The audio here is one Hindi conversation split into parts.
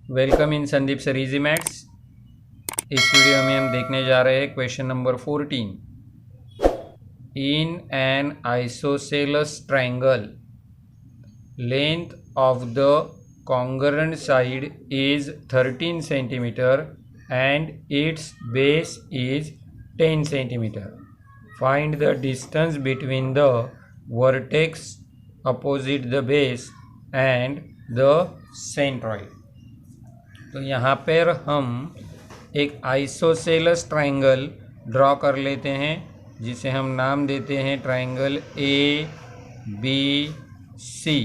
Welcome in Sandeep sir easy maths. इस वीडियो में हम देखने जा रहे हैं question number 14। In an isosceles triangle length of the congruent side is 13 centimeter and its base is 10 centimeter. Find the distance between the vertex opposite the base and the centroid. तो यहाँ पर हम एक आइसोसेलस ट्रायंगल ड्रॉ कर लेते हैं जिसे हम नाम देते हैं ट्रायंगल ए बी सी,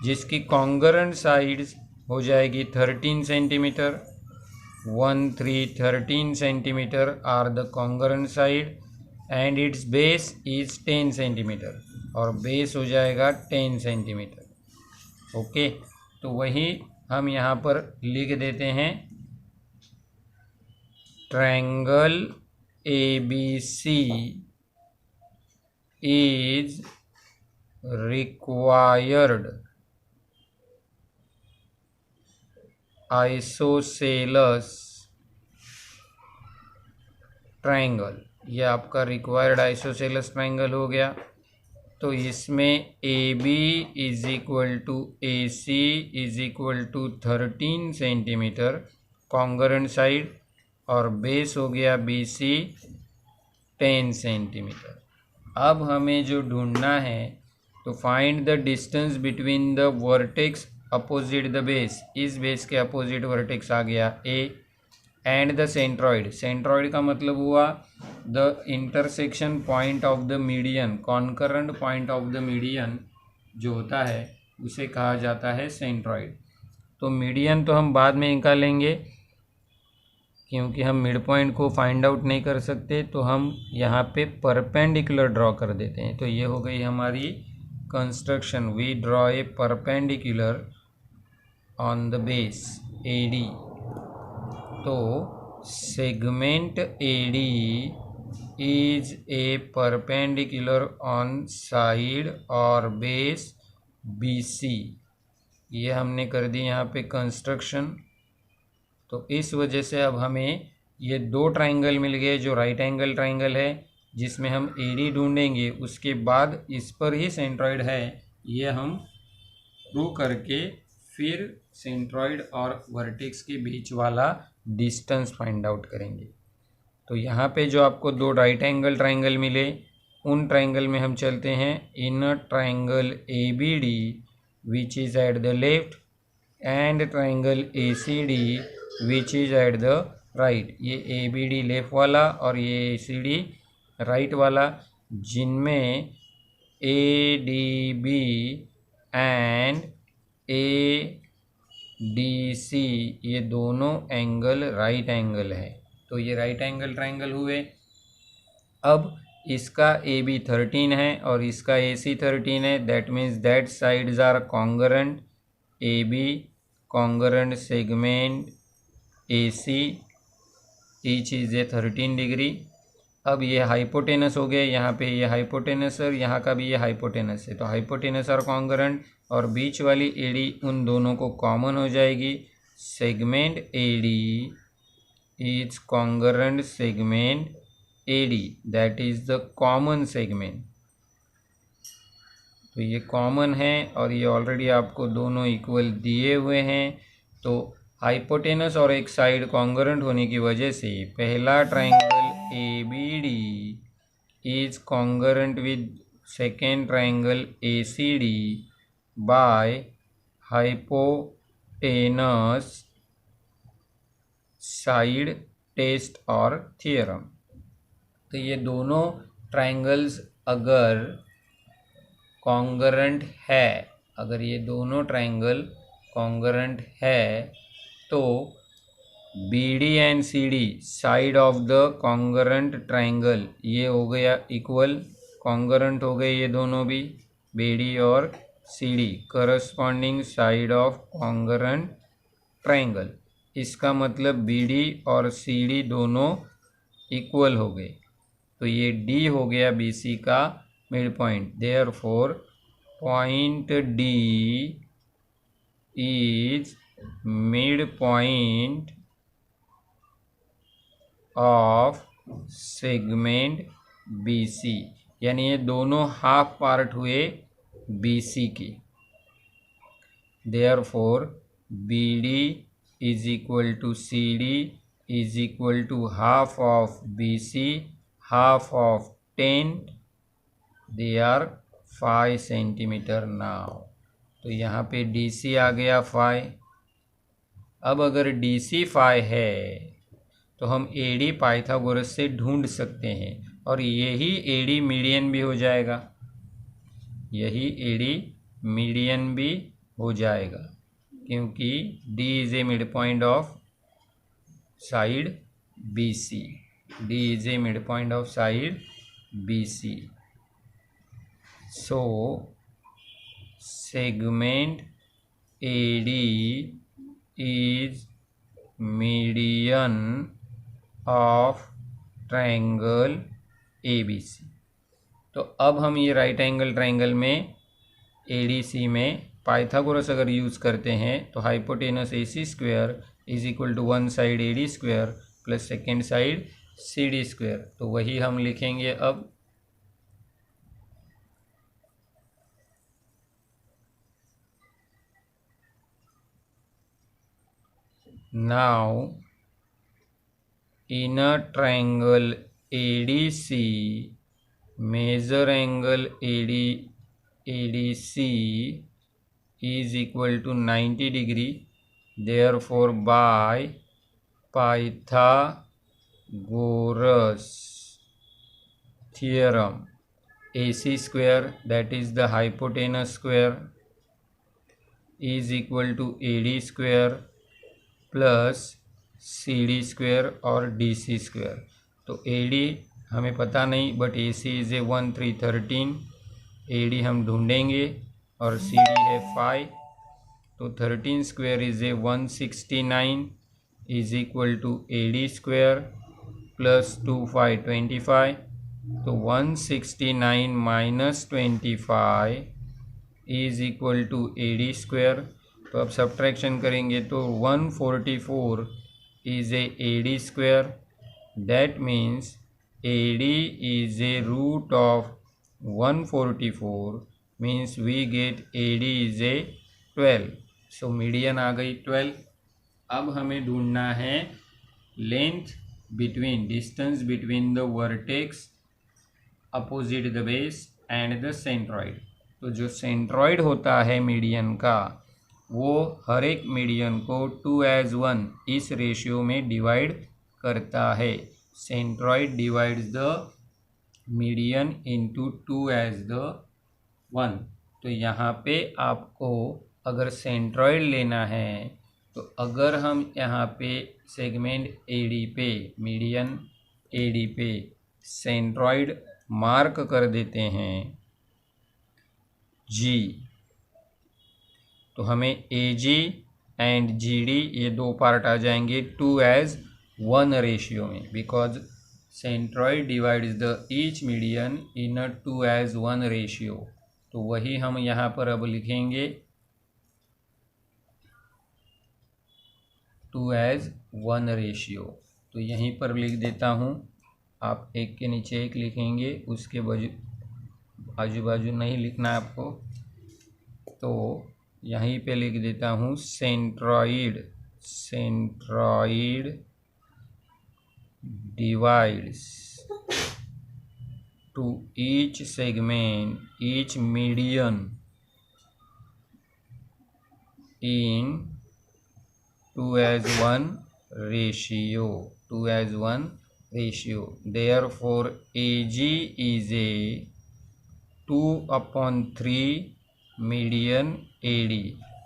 जिसकी कॉन्ग्रुएंट साइड्स हो जाएगी 13 centimetre. 13 centimetre are the congruent side and its base is 10 centimetre और बेस हो जाएगा 10 सेंटीमीटर। ओके, तो वही हम यहाँ पर लिख देते हैं triangle A B C is required isosceles triangle. ये आपका रिक्वायर्ड आइसोसेलस ट्रायंगल हो गया। तो इसमें A B is equal to A C is equal to 13 centimetre congruent side और बेस हो गया बी सी 10 सेंटीमीटर। अब हमें जो ढूंढना है तो find the distance between the vertex opposite the base. इस बेस के अपोजिट वर्टेक्स आ गया A and the centroid. Centroid का मतलब हुआ the intersection point of the median. Concurrent point of the median जो होता है उसे कहा जाता है सेंट्रॉइड। तो मीडियन तो हम बाद में निकालेंगे क्योंकि हम मिड पॉइंट को फाइंड आउट नहीं कर सकते, तो हम यहाँ पे परपेंडिकुलर ड्रॉ कर देते हैं। तो ये हो गई हमारी construction. We draw a perpendicular on the base A D. तो segment AD is a perpendicular on side और बेस BC। ये हमने कर दी यहाँ पे कंस्ट्रक्शन। तो इस वजह से अब हमें ये दो ट्रायंगल मिल गए जो राइट एंगल ट्रायंगल है, जिसमें हम AD ढूंढेंगे, उसके बाद इस पर ही सेंट्रॉइड है, ये हम प्रूव करके फिर सेंट्रॉइड और वर्टेक्स के बीच वाला डिस्टेंस फाइंड आउट करेंगे। तो यहाँ पे जो आपको दो राइट एंगल ट्रायंगल मिले, उन ट्रायंगल में हम चलते हैं। In triangle ABD which is at the left and triangle ACD which is at the right. ये ABD लेफ्ट वाला और ये ACD राइट वाला, जिनमें ADB एंड ADC ये दोनों एंगल राइट एंगल है। तो ये राइट एंगल ट्रायंगल हुए। अब इसका AB 13 है और इसका AC 13 है। That means that sides are congruent. AB congruent segment AC, each is a 13 degree. अब ये हाइपोटेनस हो गए, यहाँ पे ये हाइपोटेनस और यहाँ का भी ये हाइपोटेनस है। तो हाइपोटेनस और कॉन्ग्रुएंट और बीच वाली AD उन दोनों को कॉमन हो जाएगी। Segment AD is congruent segment AD, that is the common segment. तो ये कॉमन है और ये ऑलरेडी आपको दोनों इक्वल दिए हुए हैं। तो हाइपोटेनस और एक साइड कॉन्ग्रुएंट होने की वजह से पहला triangle ABD is congruent with second triangle ACD by hypotenuse side test और थियरम। तो ये दोनों ट्रायंगल्स अगर कॉन्ग्रुएंट है, अगर ये दोनों ट्रायंगल कॉन्ग्रुएंट है तो BD and CD side of the congruent triangle ये हो गया इक्वल, कॉन्ग्रुएंट हो गए ये दोनों भी, BD और CD corresponding side of congruent triangle. इसका मतलब BD और CD दोनों इक्वल हो गए। तो ये D हो गया BC का mid point. Therefore point D is mid point of segment BC, यानी ये दोनों हाफ पार्ट हुए BC की। Therefore BD is equal to CD is equal to half of BC, half of 10, they are 5 centimetre now. तो यहाँ पे DC आ गया 5। अब अगर DC 5 है तो हम AD पाइथागोरस से ढूंढ सकते हैं, और यही AD मीडियन भी हो जाएगा, यही AD मीडियन भी हो जाएगा, क्योंकि D is A mid point of side BC, D is A mid point of side BC। So segment AD is median of triangle ABC। तो अब हम ये राइट एंगल ट्रायंगल में ADC में पाइथागोरस अगर यूज़ करते हैं तो hypotenuse AC square is equal to one side AD square plus second side CD square. तो वही हम लिखेंगे अब। Now in a triangle ADC, measure angle ADC is equal to 90 degree. Therefore, by Pythagoras theorem, AC square, that is the hypotenuse square, is equal to AD square plus CD square और DC स्क्वायर। तो AD हमें पता नहीं, but AC is a 1313, AD हम ढूंढेंगे, और CD है 5, तो 13 square is a 169 is equal to AD square plus 2 5 25। तो 169 माइनस 25 is equal to AD square. तो अब सब्ट्रैक्शन करेंगे तो 144 is a AD square, that means AD is a root of 144, means we get AD is a 12। So median आ गई 12। अब हमें ढूंढना है length between, distance between the vertex opposite the base and the centroid. तो जो सेंट्रॉइड होता है मीडियन का, वो हर एक मीडियन को 2:1 इस रेशियो में डिवाइड करता है। Centroid divides the median into 2:1। तो यहाँ पे आपको अगर सेंट्रॉइड लेना है, तो अगर हम यहाँ पे सेगमेंट AD पे, मीडियन AD पे सेंट्रॉइड मार्क कर देते हैं G, तो हमें AG एंड GD ये दो पार्ट आ जाएंगे 2:1 रेशियो में, because centroid divides the each median in a 2:1 ratio. तो वही हम यहाँ पर अब लिखेंगे 2:1 रेशियो। तो यहीं पर लिख देता हूँ, आप एक के नीचे एक लिखेंगे, उसके आजू बाजू नहीं लिखना है आपको। तो यहीं पे लिख देता हूँ centroid divides to each segment, each median in 2:1 ratio, 2:1 ratio. Therefore AG is a 2/3 median AD।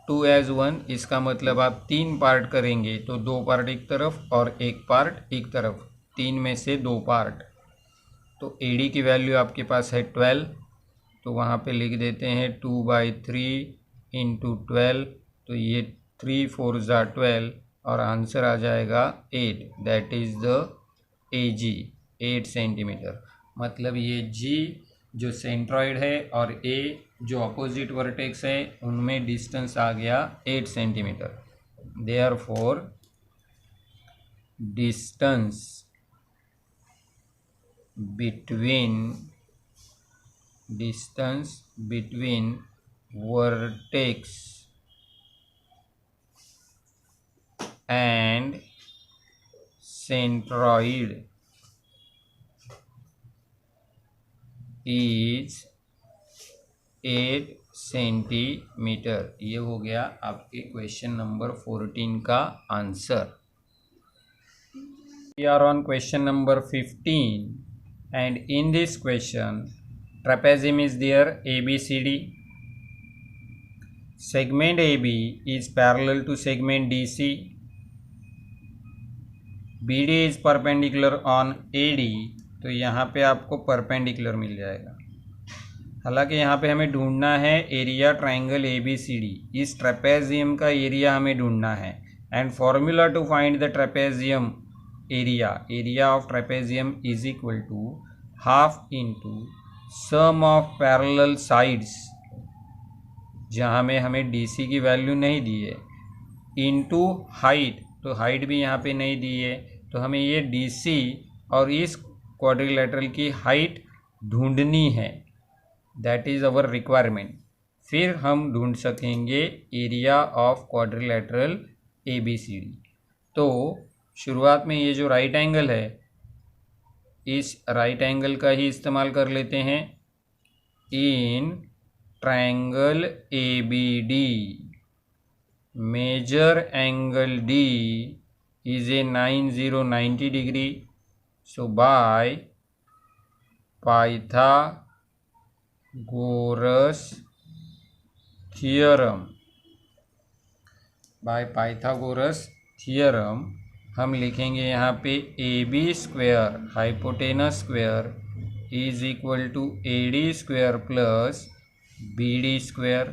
2:1 इसका मतलब आप 3 पार्ट करेंगे, तो 2 पार्ट एक तरफ और 1 पार्ट एक तरफ, 3 में से 2 पार्ट। तो AD की वैल्यू आपके पास है 12, तो वहाँ पे लिख देते हैं 2/3 इंटू 12। तो ये 3 4 12 और आंसर आ जाएगा 8, that is the AG, 8 centimetre. मतलब ये G जो सेंट्रॉइड है और A जो अपोजिट वर्टेक्स है, उनमें डिस्टेंस आ गया 8 centimetre. Therefore distance between vertex and centroid is 8 centimetre. ये हो गया आपके क्वेश्चन नंबर 14 का answer. We are on question number 15 and in this question trapezium is there ABCD. Segment AB is parallel to segment DC. BD is perpendicular on AD, तो यहाँ पे आपको परपेंडिकुलर मिल जाएगा। हालांकि यहाँ पे हमें ढूंढना है एरिया ट्राइंगल ABCD। इस ट्रेपेजियम का एरिया हमें ढूंढना है and formula to find the trapezium area of trapezium is equal to half into sum of parallel sides, जहाँ में हमें DC की वैल्यू नहीं दी है, इंटू हाइट, तो हाइट भी यहाँ पे नहीं दी है, तो हमें ये DC और इस क्वाड्रिलेटरल की हाइट ढूंढनी है। That is our requirement. फिर हम ढूंढ सकेंगे एरिया ऑफ क्वाड्रिलेटरल ABCD। तो शुरुआत में ये जो राइट एंगल है, इस राइट एंगल का ही इस्तेमाल कर लेते हैं। In triangle ABD measure angle D is a 90 degree. So by Pythagoras theorem हम लिखेंगे यहाँ पे AB square hypotenuse square is equal to AD square plus BD square.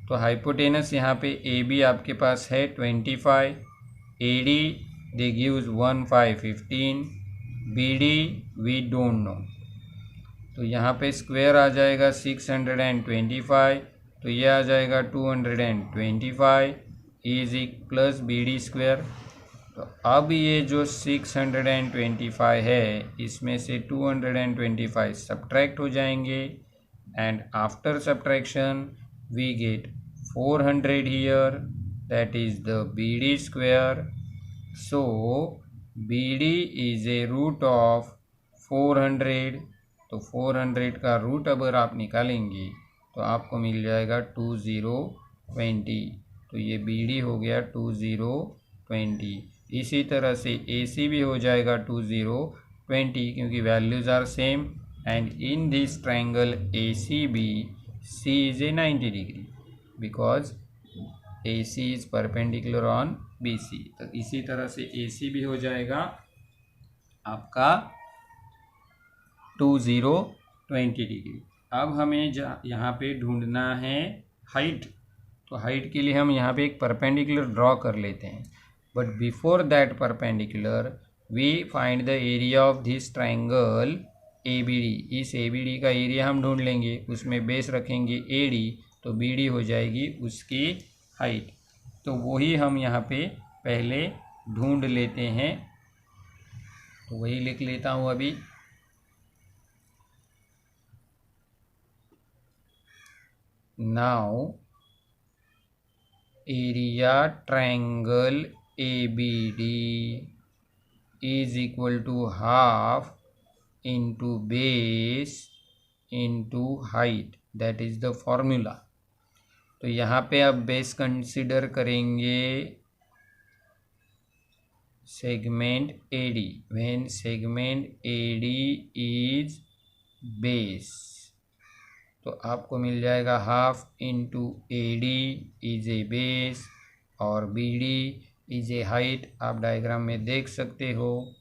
तो हाइपोटेनस यहाँ पे AB आपके पास है 25, AD they gives 15 BD we don't know, तो यहाँ पे स्क्वायर आ जाएगा 625, तो ये आ जाएगा 225 इज प्लस BD स्क्वायर। तो अब ये जो 625 है इसमें से 225 सब्ट्रैक्ट हो जाएंगे and after subtraction we get 400 here, that is the BD square. So BD is a root of 400, तो 400 का रूट अगर आप निकालेंगे तो आपको मिल जाएगा 2020, तो ये BD हो गया 2020। इसी तरह से AC भी हो जाएगा 2020 क्योंकि values are same and in this triangle ACB C is a 90 degree because AC is perpendicular on BC। तो इसी तरह से AC भी हो जाएगा आपका 2020 डिग्री। अब हमें यहाँ पे ढूंढना है हाइट, तो हाइट के लिए हम यहाँ पे एक परपेंडिकुलर ड्रॉ कर लेते हैं। But before that perpendicular we find the area of this triangle ABD। इस ABD का एरिया हम ढूंढ लेंगे, उसमें बेस रखेंगे AD, तो BD हो जाएगी उसकी हाइट। तो वही हम यहाँ पे पहले ढूंढ लेते हैं, तो वही लिख लेता हूँ अभी। Now area triangle ABD is equal to half into base into height, that is the formula। तो यहाँ पे अब बेस कंसिडर करेंगे segment AD, when segment AD is base, तो आपको मिल जाएगा half into AD is A base और BD इज ए हाइट। आप डायग्राम में देख सकते हो।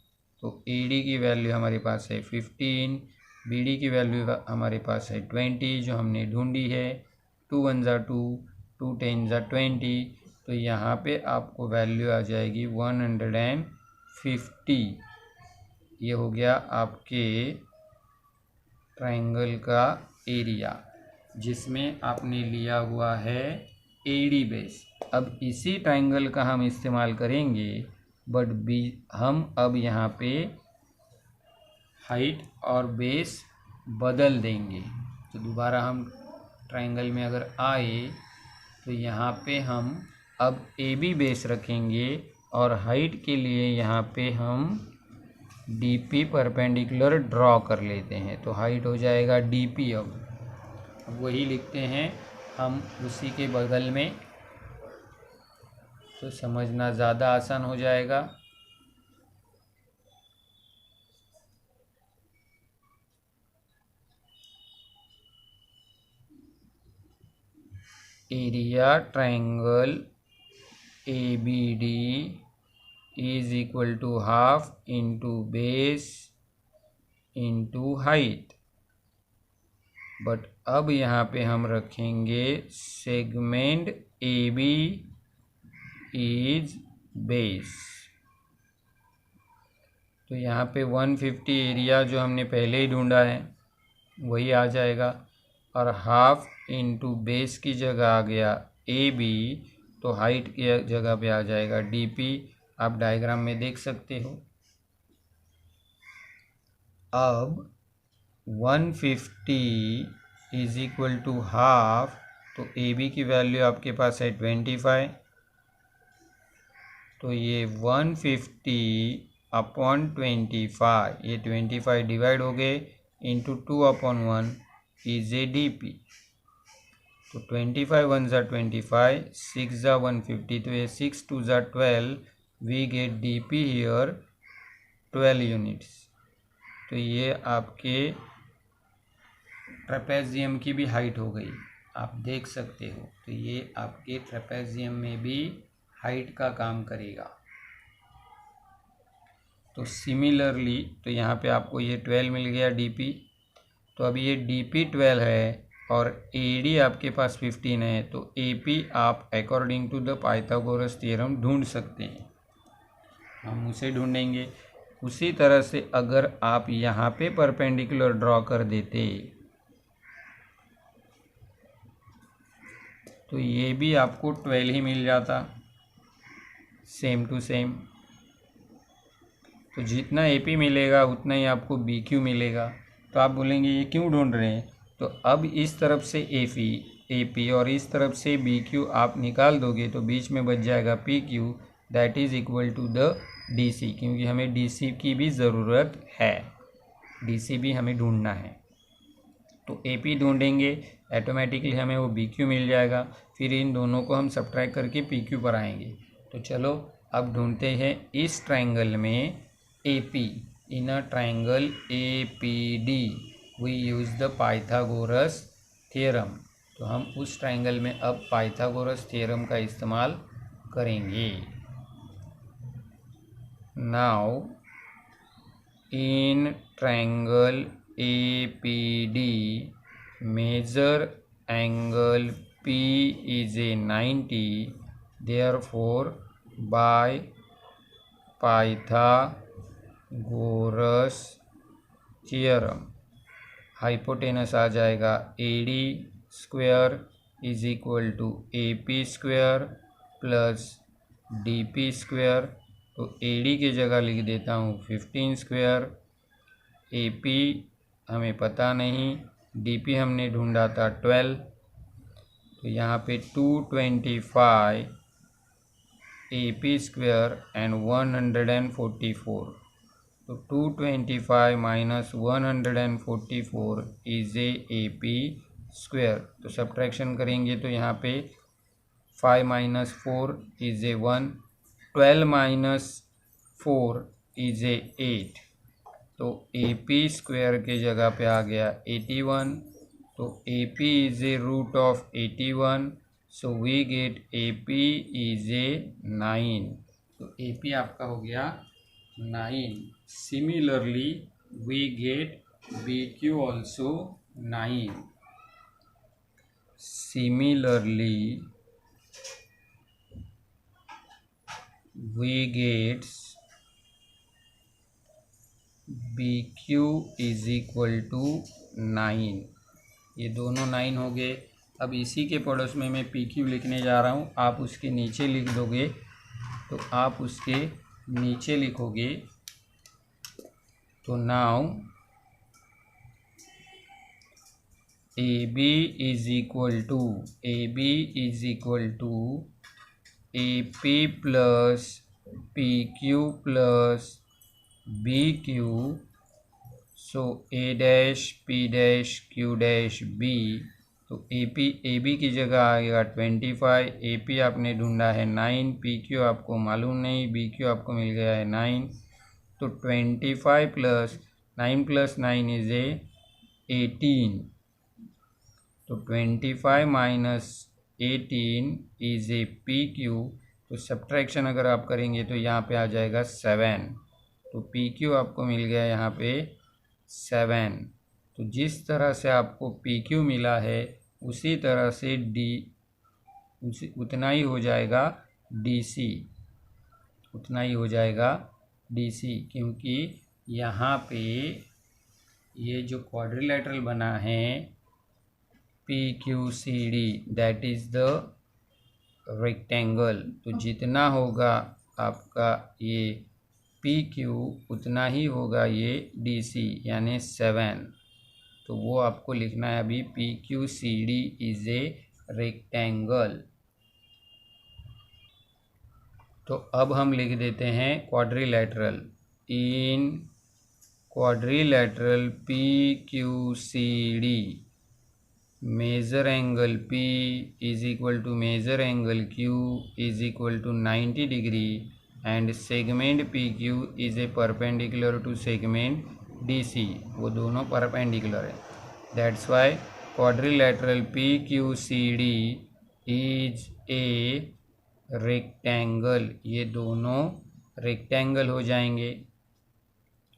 तो AD की वैल्यू हमारे पास है 15, BD की वैल्यू हमारे पास है 20 जो हमने ढूंढी है। 2 1 ज़ा 2, 2 10 ज़ा 20, तो यहाँ पे आपको वैल्यू आ जाएगी 150। ये हो गया आपके ट्रायंगल का एरिया जिसमें आपने लिया हुआ है AD बेस। अब इसी ट्राइंगल का हम इस्तेमाल करेंगे, बट हम अब यहाँ पे हाइट और बेस बदल देंगे। तो दोबारा हम ट्राइंगल में अगर आए तो यहाँ पे हम अब AB बेस रखेंगे और हाइट के लिए यहाँ पे हम DP परपेंडिकुलर ड्रॉ कर लेते हैं। तो हाइट हो जाएगा DP। अब वही लिखते हैं हम उसी के बगल में, तो समझना ज़्यादा आसान हो जाएगा। Area triangle ABD is equal to half into base into height. But अब यहाँ पे हम रखेंगे सेगमेंट AB इज बेस। तो यहाँ पे 150 एरिया जो हमने पहले ही ढूंढा है वही आ जाएगा, और हाफ इंटू बेस की जगह आ गया AB, तो हाइट की जगह पे आ जाएगा DP। आप डायग्राम में देख सकते हो। अब 150 इज इक्वल टू हाफ, तो AB की वैल्यू आपके पास है 25, तो ये 150 अपॉन 25, ये 25 डिवाइड हो गए इंटू 2/1 इज ए DP। तो 25 1 ज़ा 25, 6 ज़ा 150, तो ये 6 2 ज़ा 12, we get DP here 12 units. तो ये आपके ट्रेपेजियम की भी हाइट हो गई, आप देख सकते हो। तो ये आपके ट्रेपेजियम में भी हाइट का काम करेगा। तो सिमिलरली, तो यहाँ पे आपको ये 12 मिल गया DP। तो अब ये DP 12 है और AD आपके पास 15 है, तो AP आप according to the Pythagoras theorem ढूंढ सकते हैं। हम उसे ढूंढेंगे। उसी तरह से अगर आप यहाँ पे परपेंडिकुलर ड्रॉ कर देते तो ये भी आपको 12 ही मिल जाता, सेम टू सेम। तो जितना AP मिलेगा उतना ही आपको BQ मिलेगा। तो आप बोलेंगे ये क्यों ढूंढ रहे हैं? तो अब इस तरफ से AP और इस तरफ से BQ आप निकाल दोगे तो बीच में बच जाएगा PQ, that is equal to the DC, क्योंकि हमें DC की भी ज़रूरत है, DC भी हमें ढूंढना है। तो AP ढूंढेंगे, ऑटोमेटिकली हमें वो BQ मिल जाएगा। फिर इन दोनों को हम सब्ट्रैक्ट करके PQ पर आएंगे। तो चलो अब ढूंढते हैं इस ट्राइंगल में AP। In a triangle APD we use the Pythagoras theorem. तो हम उस ट्राइंगल में अब पाइथागोरस थ्योरम का इस्तेमाल करेंगे। Now in triangle APD, measure angle P is a 90, therefore by Pythagoras theorem hypotenuse आ जाएगा AD square is equal to AP square plus DP square. तो AD की जगह लिख देता हूँ 15 स्क्वायर, AP हमें पता नहीं, DP हमने ढूंढा था 12, तो यहाँ पे 225 AP स्क्वायर एंड 144। तो 225 minus 144 is A AP square. तो सब्ट्रैक्शन करेंगे तो यहाँ पे 5 minus 4 is a 1, 12 minus 4 is a 8। तो AP स्क्वायर के जगह पे आ गया 81। तो AP is a root of 81, so we get AP is a 9। तो AP आपका हो गया 9। Similarly, we get BQ also 9. Similarly, we get BQ is equal to 9। ये दोनों 9 हो गए। अब इसी के पड़ोस में मैं पी क्यू लिखने जा रहा हूँ, आप उसके नीचे लिख दोगे। तो आप उसके नीचे लिखोगे तो now A B is equal to A P plus P Q plus B Q. So A dash P dash Q dash B. तो ए बी की जगह आएगा 25, ए पी आपने ढूंढा है 9, पी क्यू आपको मालूम नहीं, बी क्यू आपको मिल गया है 9। तो 25 प्लस 9 प्लस 9 इज 18। तो 25 minus 18 is A P Q. तो सब्ट्रैक्शन अगर आप करेंगे तो यहाँ पे आ जाएगा 7। तो पी क्यू आपको मिल गया यहाँ पे 7। तो जिस तरह से आपको पी क्यू मिला है उसी तरह से उतना ही हो जाएगा डी सी, क्योंकि यहाँ पे ये जो क्वाड्रिलेटरल बना है P Q C D, that is the rectangle. तो जितना होगा आपका ये पी क्यू उतना ही होगा ये डी सी, यानी 7। तो वो आपको लिखना है अभी, P Q C D is a rectangle. तो अब हम लिख देते हैं quadrilateral. In quadrilateral P Q C D, measure angle P is equal to measure angle Q is equal to 90 degree and segment PQ is a perpendicular to segment DC। वो दोनों परपेंडिकुलर है, that's why quadrilateral PQCD is a rectangle. ये दोनों रेक्टेंगल हो जाएंगे।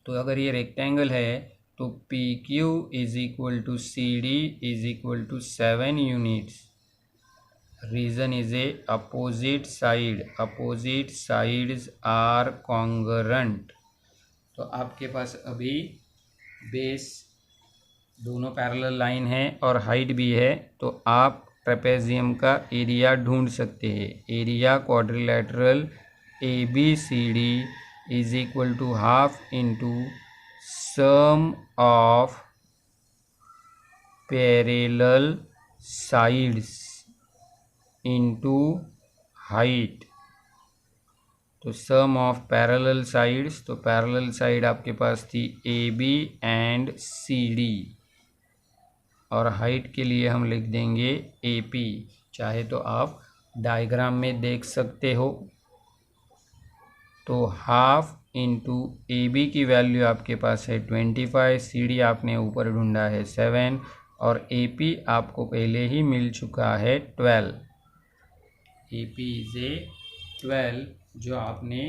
तो अगर ये रेक्टेंगल है तो P Q is equal to C D is equal to 7 units. Reason is a opposite sides are congruent. तो आपके पास अभी बेस दोनों पैरेलल लाइन है और हाइट भी है, तो आप ट्रेपेजियम का एरिया ढूंढ सकते हैं। Area quadrilateral A B C D is equal to half into sum of parallel sides into height। तो sum of parallel sides, तो पैरेलल साइड आपके पास थी A B and C D, और हाइट के लिए हम लिख देंगे ए पी। चाहे तो आप डायग्राम में देख सकते हो। तो हाफ इंटू ए बी की वैल्यू आपके पास है 25, सी डी आपने ऊपर ढूंढा है 7, और ए पी आपको पहले ही मिल चुका है 12। ए पी इज ए 12, जो आपने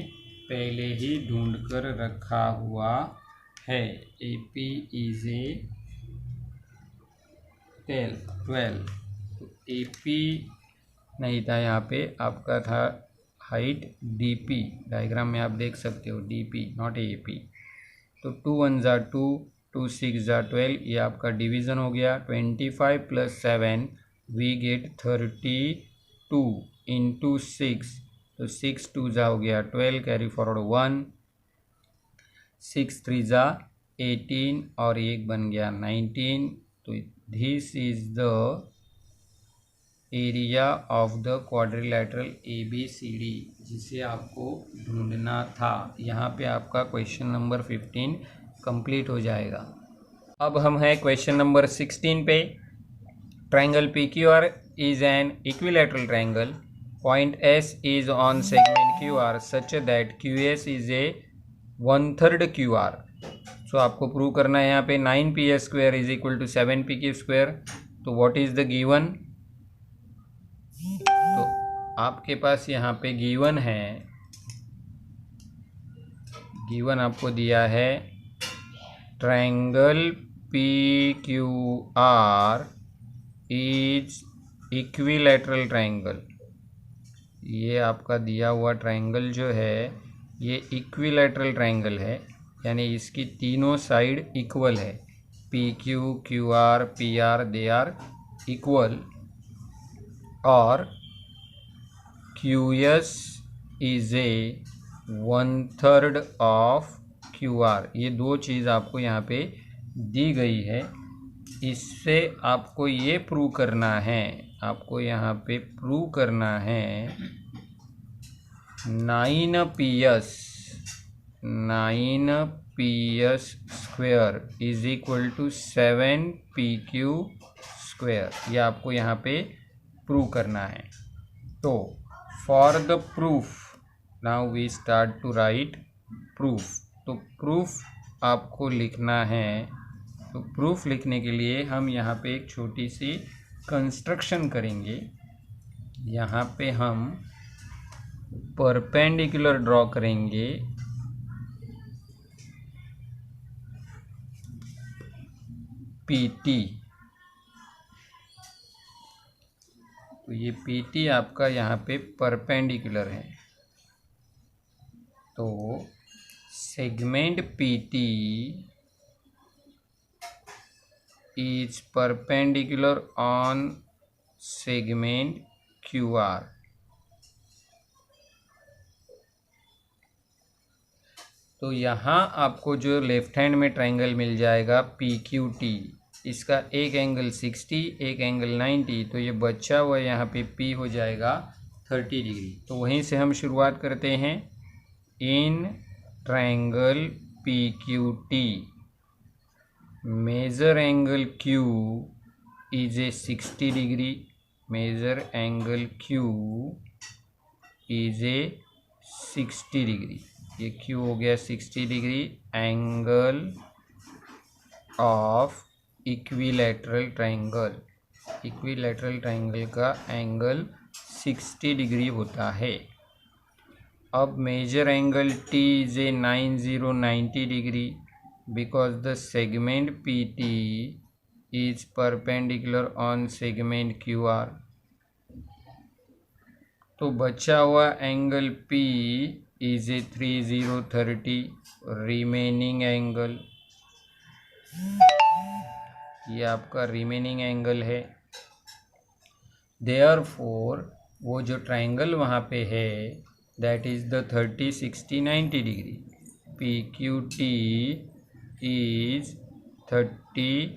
पहले ही ढूंढ कर रखा हुआ है। A P is a 12। तो ए पी नहीं था यहाँ पे, आपका था हाइट डी पी। डायग्राम में आप देख सकते हो D P, not A P. तो 2 1 ज़ा 2, 2 6 ज़ा 12, ये आपका डिवीज़न हो गया। 25 प्लस 7 वी गेट 32 इंटू 6। तो 6 2 ज़ा हो गया 12, कैरी फॉरवर्ड 1, 6 3 ज़ा 18 और एक बन गया 19। तो this is the area of the quadrilateral A B C D, जिसे आपको ढूंढना था। यहाँ पे आपका क्वेश्चन नंबर 15 कंप्लीट हो जाएगा। अब हम हैं क्वेश्चन नंबर 16 पे। Triangle P Q R is an equilateral triangle. Point S is on segment Q R such that Q S is a 1/3 Q R. So आपको प्रूव करना है यहाँ पे 9 पी² इज इक्वल टू 7 pq²। तो व्हाट इज द गिवन? तो आपके पास यहाँ पे गिवन है, गिवन आपको दिया है triangle P Q R is equilateral triangle. ये आपका दिया हुआ ट्रायंगल जो है ये इक्विलेटरल ट्रायंगल है, यानी इसकी तीनों साइड इक्वल है। P Q, Q R, P R, they are equal. और QS is a 1/3 of QR। ये दो चीज़ आपको यहाँ पे दी गई है। इससे आपको ये प्रूव करना है, आपको यहाँ पे प्रूव करना है 9PS square is equal to 7PQ square. ये आपको यहाँ पे प्रूव करना है। तो for the proof now we start to write proof. तो प्रूफ आपको लिखना है। तो प्रूफ लिखने के लिए हम यहाँ पे एक छोटी सी कंस्ट्रक्शन करेंगे। यहाँ पे हम परपेंडिकुलर ड्रॉ करेंगे PT। तो ये PT आपका यहाँ पे परपेंडिकुलर है। तो segment PT is perpendicular on segment QR। तो यहाँ आपको जो लेफ्ट हैंड में ट्रायंगल मिल जाएगा PQT, इसका एक एंगल 60, एक एंगल 90। तो ये बचा हुआ यहाँ पे P हो जाएगा 30 डिग्री। तो वहीं से हम शुरुआत करते हैं। In triangle PQT measure angle Q is a 60 degree. Measure angle Q is a 60 degree. ये Q हो गया 60 डिग्री। Angle of equilateral triangle, equilateral triangle का एंगल 60 डिग्री होता है। अब measure angle T is a 90 degree because the segment PT is perpendicular on segment QR। तो बचा हुआ angle P is a 30 remaining angle. ये आपका रिमेनिंग एंगल है। देयरफॉर वो जो ट्रायंगल वहाँ पे है that is the 30, 60, 90 degree. PQT is 30,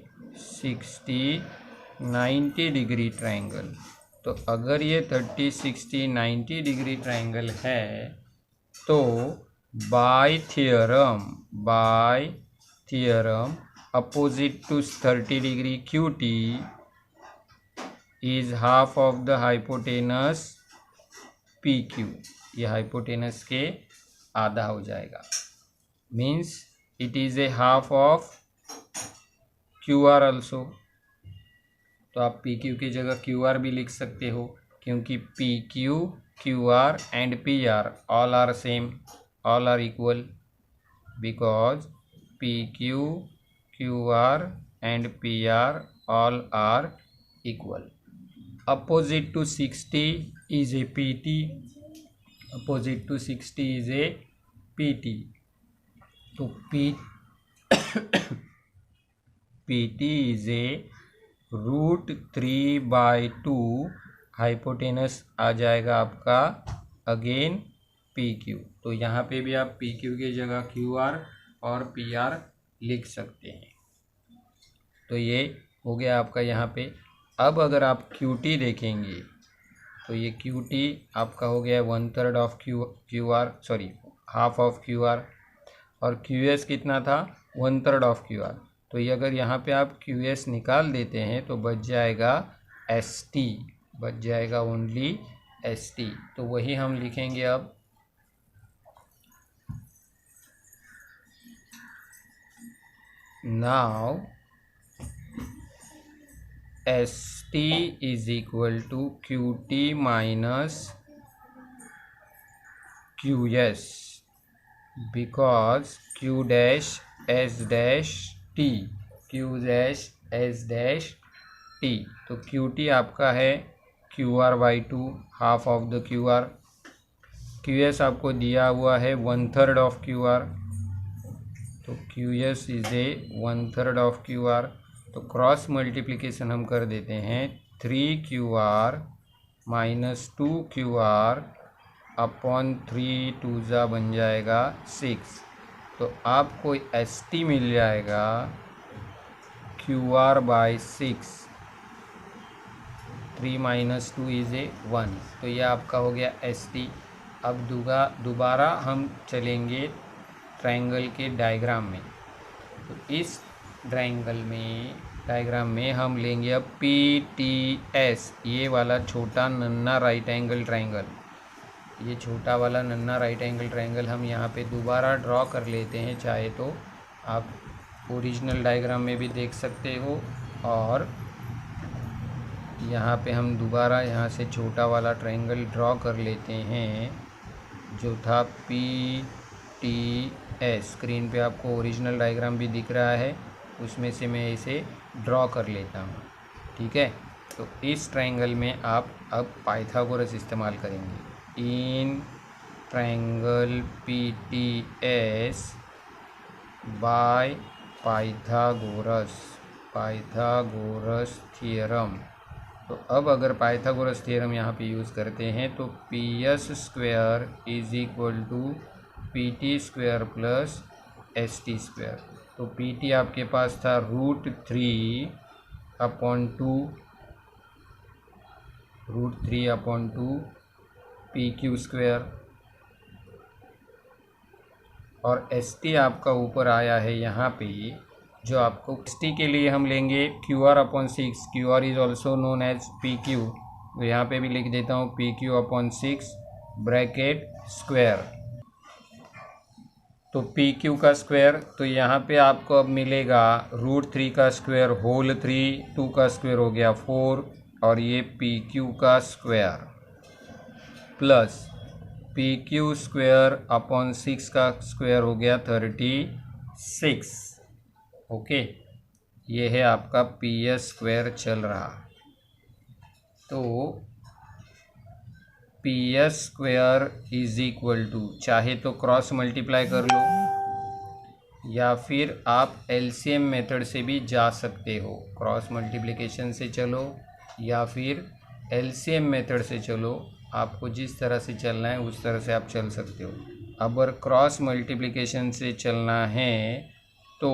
60, 90 degree triangle. तो अगर ये 30, 60, 90 डिग्री ट्रायंगल है तो bye theorem opposite to 30 degree QT is half of the hypotenuse PQ। ये हाइपोटेनस के आधा हो जाएगा। Means it is a half of QR also। तो आप PQ की जगह QR भी लिख सकते हो क्योंकि PQ, QR and PR all are same, all are equal because PQ, QR and PR all are equal। Opposite to 60 is a PT। Opposite to 60 is a PT। तो PT is a √3/2 हाइपोटेनस आ जाएगा आपका अगेन PQ। तो यहाँ पे भी आप PQ की जगह QR और PR लिख सकते हैं। तो ये हो गया आपका यहाँ पे। अब अगर आप QT देखेंगे तो ये QT आपका हो गया 1/3 of QR, sorry half of QR। और QS कितना था 1/3 ऑफ QR। तो ये अगर यहाँ पे आप QS निकाल देते हैं तो बच जाएगा ST, बच जाएगा ओनली ST। तो वही हम लिखेंगे अब। Now ST is equal to QT minus QS because Q dash S dash T, Q dash S dash T। तो QT आपका है QR/2 half of the QR। QS आपको दिया हुआ है 1/3 ऑफ QR। तो QS is a 1/3 of QR। तो क्रॉस मल्टीप्लिकेशन हम कर देते हैं 3QR -2QR अपॉन 3 2 जा बन जाएगा 6। तो आपको ST मिल जाएगा QR/6। 3 - 2 = 1। तो ये आपका हो गया ST। अब दोबारा हम चलेंगे ट्रायंगल के डायग्राम में। तो इस डायग्राम में हम लेंगे अब PTS, ये वाला छोटा नन्ना राइट एंगल ट्रायंगल। ये छोटा वाला नन्ना राइट एंगल ट्रायंगल हम यहाँ पे दोबारा ड्रॉ कर लेते हैं। चाहे तो आप ओरिजिनल डायग्राम में भी देख सकते हो, और यहाँ पे हम दोबारा यहाँ से छोटा वाला ट्रायंगल ड्रॉ कर लेते हैं जो था PTS। स्क्रीन पे आपको ओरिजिनल डायग्राम भी दिख रहा है, उसमें से मैं इसे ड्रॉ कर लेता हूँ। ठीक है, तो इस ट्रायंगल में आप अब पाइथागोरस इस्तेमाल करेंगे। In triangle PTS bye Pythagoras theorem. तो अब अगर पाइथागोरस थ्योरम यहाँ पे यूज़ करते हैं तो PS² = PT² प्लस ST²। तो PT आपके पास था √3/2 PQ², और ST आपका ऊपर आया है यहाँ पे, जो आपको ST के लिए हम लेंगे QR/6। QR is also known as PQ। तो यहाँ पे भी लिख देता हूँ PQ/6 ब्रैकेट स्क्वायर। तो PQ का स्क्वायर, तो यहाँ पे आपको अब मिलेगा √3 का स्क्वायर होल 3, 2 का स्क्वायर हो गया 4, और ये PQ का स्क्वायर प्लस PQ² 6 का स्क्वायर हो गया 36। ओके, ये है आपका PS² चल रहा। तो PS² = चाहे तो क्रॉस मल्टीप्लाई कर लो, या फिर आप LCM मेथड से भी जा सकते हो। क्रॉस मल्टीप्लिकेशन से चलो या फिर LCM मेथड से चलो, आपको जिस तरह से चलना है उस तरह से आप चल सकते हो। अगर क्रॉस मल्टीप्लिकेशन से चलना है तो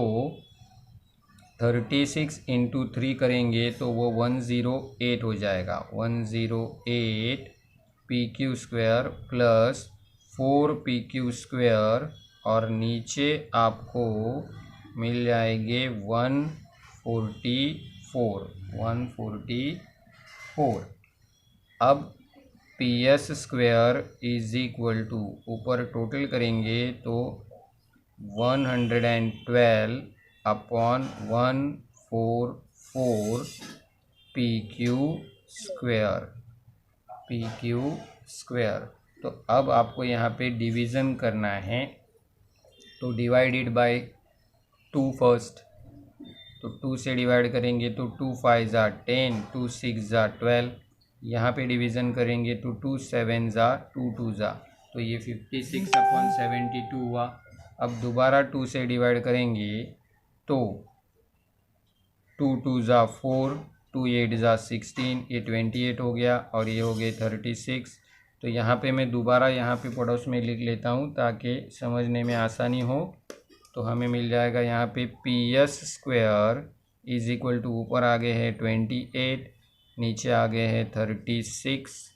36 × 3 करेंगे तो वो 108 हो जाएगा। 108 PQ² प्लस 4 PQ², और नीचे आपको मिल जाएंगे 144। अब PS² = ऊपर टोटल करेंगे तो 112/144 PQ²। तो अब आपको यहाँ पे डिवीज़न करना है, तो डिवाइडेड बाय 2 फर्स्ट। तो 2 से डिवाइड करेंगे तो 2 5 = 10, 2 6 = 12। यहाँ पे डिवीज़न करेंगे तो 2 7 = 2 2 ज़ा, तो ये 56/72 हुआ। अब दोबारा 2 से डिवाइड करेंगे तो 2 2 ज़ा 4, 2 8 ज़ा 16, ये 28 हो गया, और ये हो गए 36। तो यहाँ पे मैं दोबारा यहाँ पे पड़ोस में लिख लेता हूँ ताकि समझने में आसानी हो। तो हमें मिल जाएगा यहाँ पे PS² = ऊपर आ गए है 28, नीचे आ गए है 36,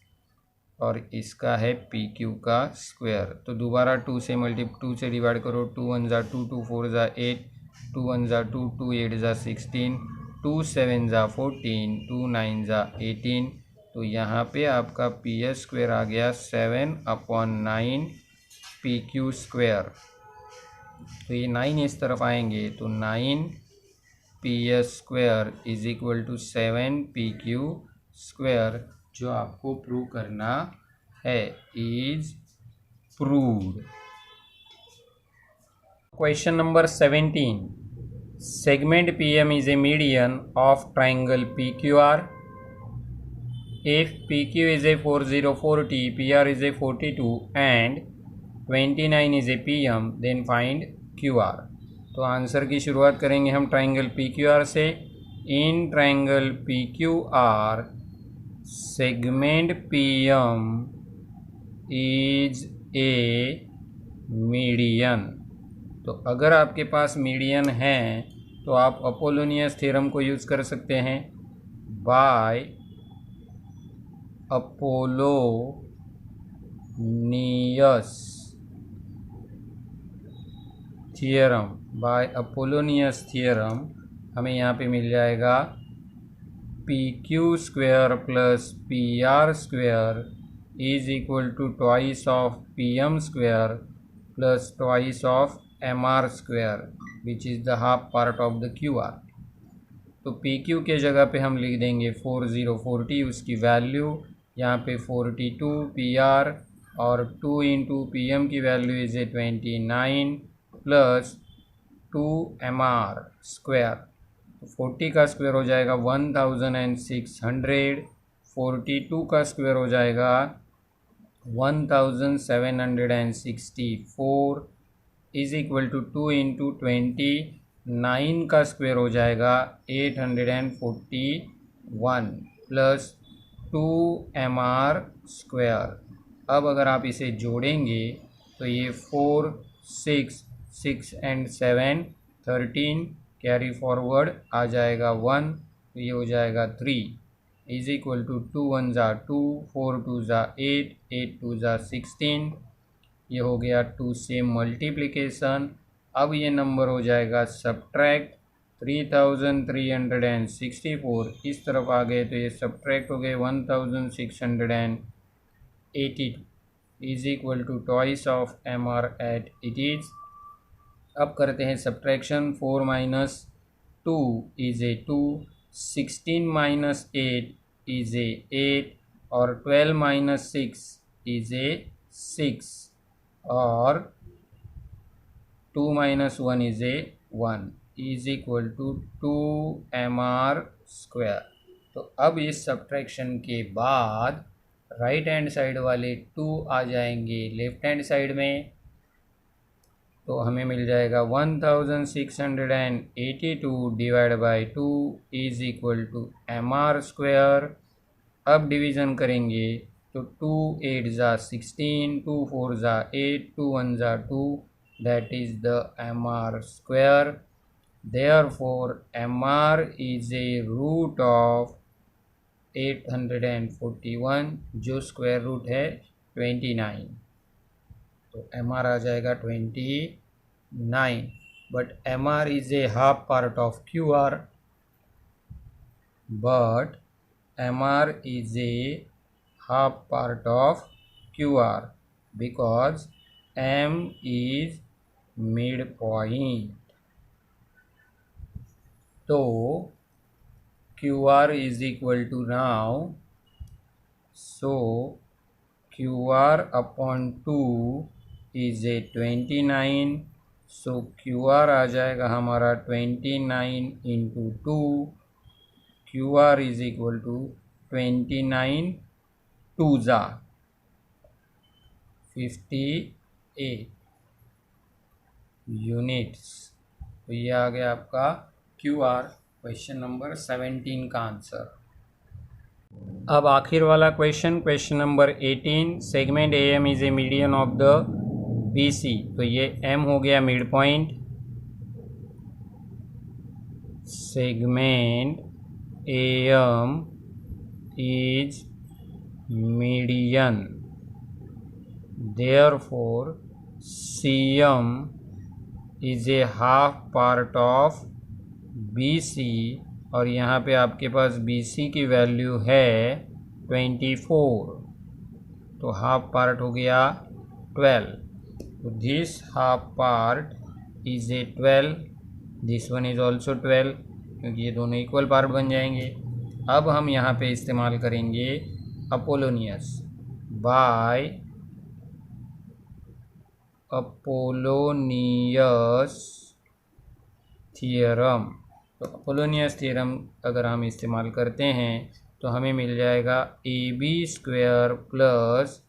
और इसका है PQ का स्क्वायर। तो दोबारा 2 से डिवाइड करो। 2 1 ज़ा 2, 2 4 ज़ा 8, 2 1 ज़ा 2, 2 8 ज़ा 16, 2 7 ज़ा 14, 2 9 ज़ा 18। तो यहाँ पे आपका PS² आ गया 7/9 PQ²। तो ये 9 इस तरफ आएंगे तो 9 PS² = 7 PQ², जो आपको प्रूव करना है, is proved. Question number 17। Segment PM is a median of triangle PQR. If PQ is a 404T, PR is a 42 and 29 is a PM, then find QR. तो आंसर की शुरुआत करेंगे हम ट्राइंगल PQR से। In triangle PQR segment PM is a median. तो अगर आपके पास मीडियन है तो आप अपोलोनियस थ्योरम को यूज़ कर सकते हैं। बाय अपोलोनियस थ्योरम हमें यहाँ पे मिल जाएगा PQ square plus PR square is equal to twice of PM square plus twice of MR square which is the half part of the QR। तो PQ के जगह पे हम लिख देंगे 4040, उसकी वैल्यू यहाँ पे 42 PR और 2 इंटू PM की value is 29 plus 2 MR square. 40 का स्क्वायर हो जाएगा 1600, 42 का स्क्वायर हो जाएगा 1764 इज इक्वल टू 2 इंटू 29 का स्क्वायर हो जाएगा 841 प्लस 2 MR स्क्वायर। अब अगर आप इसे जोड़ेंगे तो ये 4 6 एंड 7 13 कैरी फॉरवर्ड आ जाएगा 1, तो ये हो जाएगा 3 इज इक्वल टू 2 1 ज़ा 2, 4 2 ज़ा 8, 8 2 ज़ा 16, ये हो गया 2 से मल्टीप्लिकेशन। अब ये नंबर हो जाएगा सब्ट्रैक्ट 3364, इस तरफ आ गए तो ये सब्ट्रैक्ट हो गए 1682 is equal to twice of MR at it is. अब करते हैं subtraction. 4 minus 2 is a 2, 16 minus 8 is a 8 और 12 माइनस 6 इज़ ए 6 और 2 minus 1 is a 1 is equal to 2 MR square. तो अब इस सब्ट्रैक्शन के बाद राइट हैंड साइड वाले 2 आ जाएंगे लेफ्ट हैंड साइड में, तो हमें मिल जाएगा 1682 divide by 2 is equal to MR square. अब डिवीज़न करेंगे तो 2 8 ज़ा 16, 2 4 ज़ा 8, 2 1 ज़ा 2, that is the MR square. Therefore MR is a root of 841 जो स्क्वायर रूट है 29, तो MR आ जाएगा 29। But MR is A half part of QR, but MR is a half part of QR because M is midpoint. तो QR is equal to now, so QR upon 2 is a 29, so QR आ जाएगा हमारा 29 into 2, QR is equal to 29 2 ज़ा 58 यूनिट्स। तो ये आ गया आपका QR क्वेश्चन नंबर 17 का आंसर। अब आखिर वाला question number 18, segment AM is a median of the BC। तो ये M हो गया mid point, segment AM is median, therefore CM is a half part of BC और यहाँ पे आपके पास BC की वैल्यू है 24, तो हाफ पार्ट हो गया 12, तो this half part is a 12, this one is also 12 क्योंकि ये दोनों इक्वल पार्ट बन जाएंगे। अब हम यहाँ पे इस्तेमाल करेंगे अपोलोनियस बाय अपोलोनियस थ्योरम। तो अपोलोनियस थ्योरम अगर हम इस्तेमाल करते हैं तो हमें मिल जाएगा AB square plus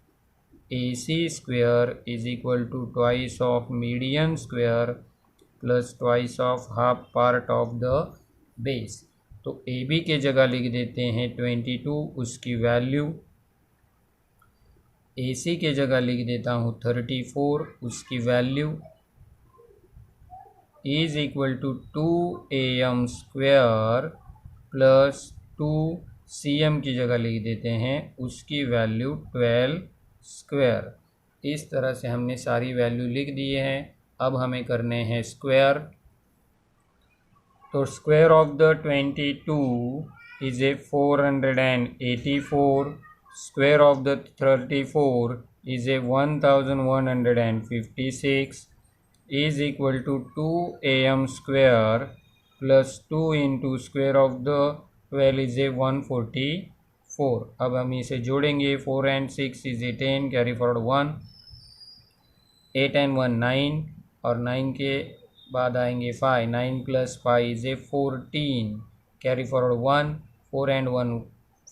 AC square is equal to twice of median square plus twice of half part of the base. तो ए बी के जगह लिख देते हैं 22 उसकी वैल्यू, ए सी के जगह लिख देता हूँ 34 उसकी value, is equal to 2am square plus 2cm की जगह लिख देते हैं उसकी वैल्यू 12 स्क्वायर। इस तरह से हमने सारी वैल्यू लिख दिए हैं। अब हमें करने हैं स्क्वायर। तो square of the 22 is a 484, square of the 34 is a 1156, is equal to 2am square plus 2 into square of the 12 is a 144। अब हम इसे जोड़ेंगे, 4 and 6 is a 10, carry forward 1, 8 and 1 9, और 9 के बाद आएंगे 5, 9 plus 5 is a 14, carry forward 1, 4 and 1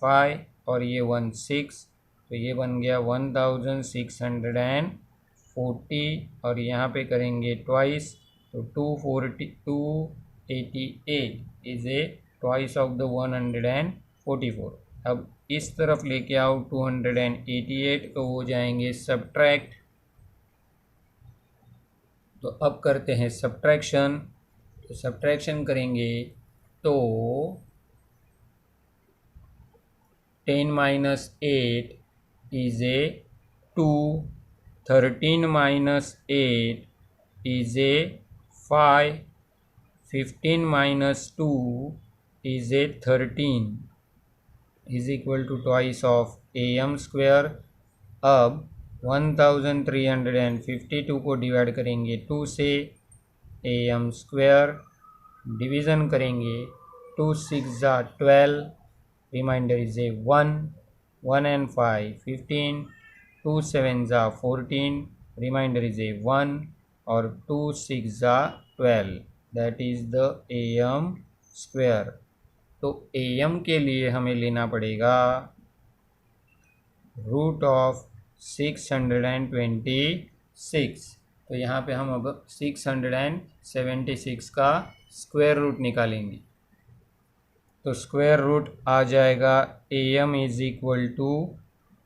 5, और ये 1 6, तो ये बन गया 1640, और यहाँ पे करेंगे ट्वाइस, तो 288 is a twice of the 144। अब इस तरफ लेके आओ 288, तो हो जाएंगे सब्ट्रैक्ट। तो अब करते हैं सब्ट्रैक्शन। तो सब्ट्रैक्शन करेंगे तो 10 minus 8 is a 2, 13 minus 8 is a 5, 15 minus 2 is a 13, is equal to twice of am square. अब 1352 को डिवाइड करेंगे 2 से, am स्क्वायर डिवीज़न करेंगे, 2 6 जा 12, रिमाइंडर इज ए 1, 1 and 5 15, 2 7 जा 14, रिमाइंडर इज ए 1, और 2 6 जा 12, that is the am square. तो am के लिए हमें लेना पड़ेगा रूट ऑफ 626। तो यहाँ पे हम अब 676 का स्क्वायर रूट निकालेंगे। तो स्क्वायर रूट आ जाएगा am इज इक्वल टू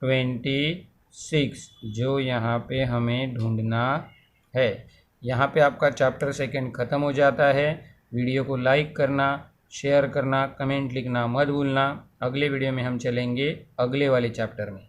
26, जो यहाँ पे हमें ढूंढना है। यहाँ पे आपका चैप्टर सेकंड ख़त्म हो जाता है। वीडियो को लाइक करना, शेयर करना, कमेंट लिखना मत भूलना। अगले वीडियो में हम चलेंगे अगले वाले चैप्टर में।